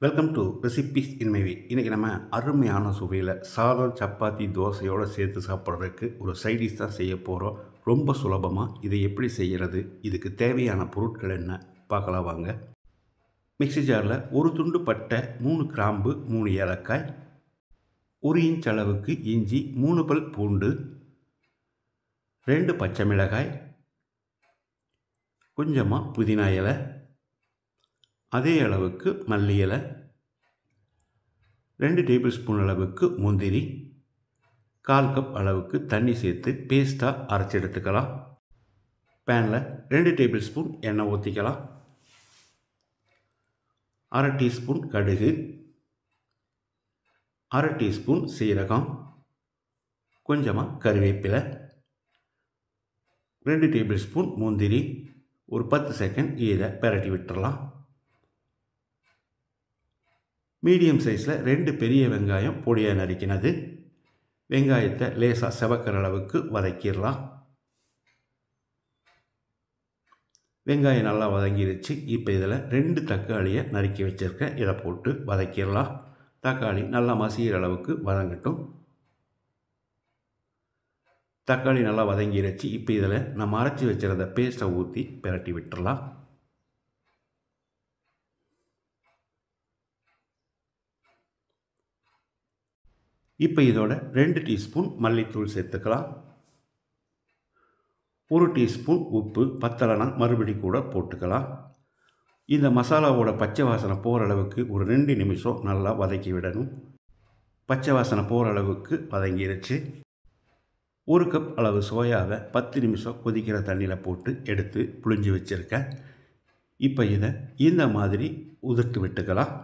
Welcome to recipes in my way. இன்றைக்கி நம்ம அருமையான சுவையில் சாதம் சப்பாத்தி தோசையோடு சேர்த்து சாப்பிட்றதுக்கு ஒரு சைடிஷ் தான் செய்ய போகிறோம். ரொம்ப சுலபமாக இதை எப்படி செய்கிறது, இதுக்கு தேவையான பொருட்கள் என்ன பார்க்கலாம் வாங்க. மிக்ஸி ஜாரில் ஒரு துண்டு பட்டை, 3 கிராம்பு, 3 ஏலக்காய், 1 இன்ச் அளவுக்கு இஞ்சி, 3 பல் பூண்டு, 2 பச்சை மிளகாய், கொஞ்சமாக புதினா இலை, அதே அளவுக்கு மல்லி இலை, 2 டேபிள் ஸ்பூன் அளவுக்கு முந்திரி, 1/4 கப் அளவுக்கு தண்ணி சேர்த்து பேஸ்ட்டாக அரைச்சி எடுத்துக்கலாம். பேனில் 2 டேபிள் ஸ்பூன் எண்ணெய் ஊற்றிக்கலாம். 1/2 டீஸ்பூன் கடுகு, 1/2 டீஸ்பூன் சீரகம், கொஞ்சமாக கருவேப்பிலை, 2 டேபிள் ஸ்பூன் முந்திரி, ஒரு 10 செகண்ட் இதை பிரட்டி விட்டுறலாம். மீடியம் சைஸில் 2 பெரிய வெங்காயம் பொடியாக நறுக்கினது. வெங்காயத்தை லேசாக செவக்கிற அளவுக்கு வதக்கிடலாம். வெங்காயம் நல்லா வதங்கிடுச்சு. இப்போ இதில் 2 தக்காளியை நறுக்கி வச்சுருக்கேன், இதை போட்டு வதக்கிடலாம். தக்காளி நல்லா மசிகிற அளவுக்கு வதங்கட்டும். தக்காளி நல்லா வதங்கிடுச்சு. இப்போ இதில் நம்ம அரைச்சி வச்சுருந்த பேஸ்ட்டை ஊற்றி பிரட்டி விட்டுடலாம். இப்போ இதோட 2 டீஸ்பூன் மல்லித்தூள் சேர்த்துக்கலாம். 1 டீஸ்பூன் உப்பு, பத்தலைனா மறுபடி கூட போட்டுக்கலாம். இந்த மசாலாவோட பச்சை வாசனை போகிற அளவுக்கு ஒரு 2 நிமிஷம் நல்லா வதக்கி விடணும். பச்சை வாசனை போகிற அளவுக்கு வதங்கிடுச்சு. 1 கப் அளவு சோயாவை 10 நிமிஷம் கொதிக்கிற தண்ணியில் போட்டு எடுத்து புழிஞ்சு வச்சுருக்கேன். இப்போ இதை இந்த மாதிரி உதிர்த்து விட்டுக்கலாம்.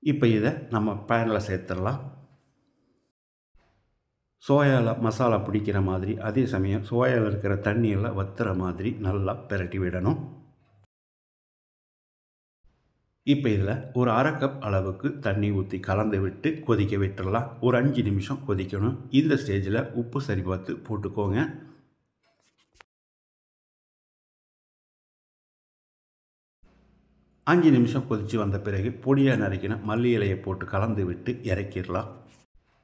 இப்போ இதை நம்ம பேனில் சேர்த்துடலாம். சோயாவில் மசாலா பிடிக்கிற மாதிரி, அதே சமயம் சோயாவில் இருக்கிற தண்ணியெல்லாம் வத்துற மாதிரி நல்லா பிரட்டி விடணும். இப்போ இதில் ஒரு 1/2 கப் அளவுக்கு தண்ணி ஊற்றி கலந்து விட்டு கொதிக்க விட்டுடலாம். ஒரு 5 நிமிஷம் கொதிக்கணும். இந்த ஸ்டேஜில் உப்பு சரி பார்த்து போட்டுக்கோங்க. அஞ்சு நிமிஷம் கொதித்து வந்த பிறகு பொடியாக நறுக்கின மல்லி இலையை போட்டு கலந்து விட்டு இறக்கிடலாம்.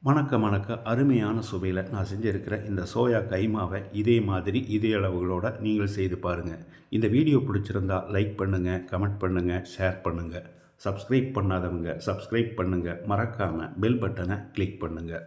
மணக்க அருமையான சுவையில் நான் செஞ்சுருக்கிற இந்த சோயா கைமாவை இதே மாதிரி இதே அளவுகளோடு நீங்கள் செய்து பாருங்கள். இந்த வீடியோ பிடிச்சிருந்தால் லைக் பண்ணுங்கள், கமெண்ட் பண்ணுங்கள், ஷேர் பண்ணுங்கள். சப்ஸ்கிரைப் பண்ணாதவங்க சப்ஸ்கிரைப் பண்ணுங்கள். மறக்காமல் பெல் பட்டனை கிளிக் பண்ணுங்கள்.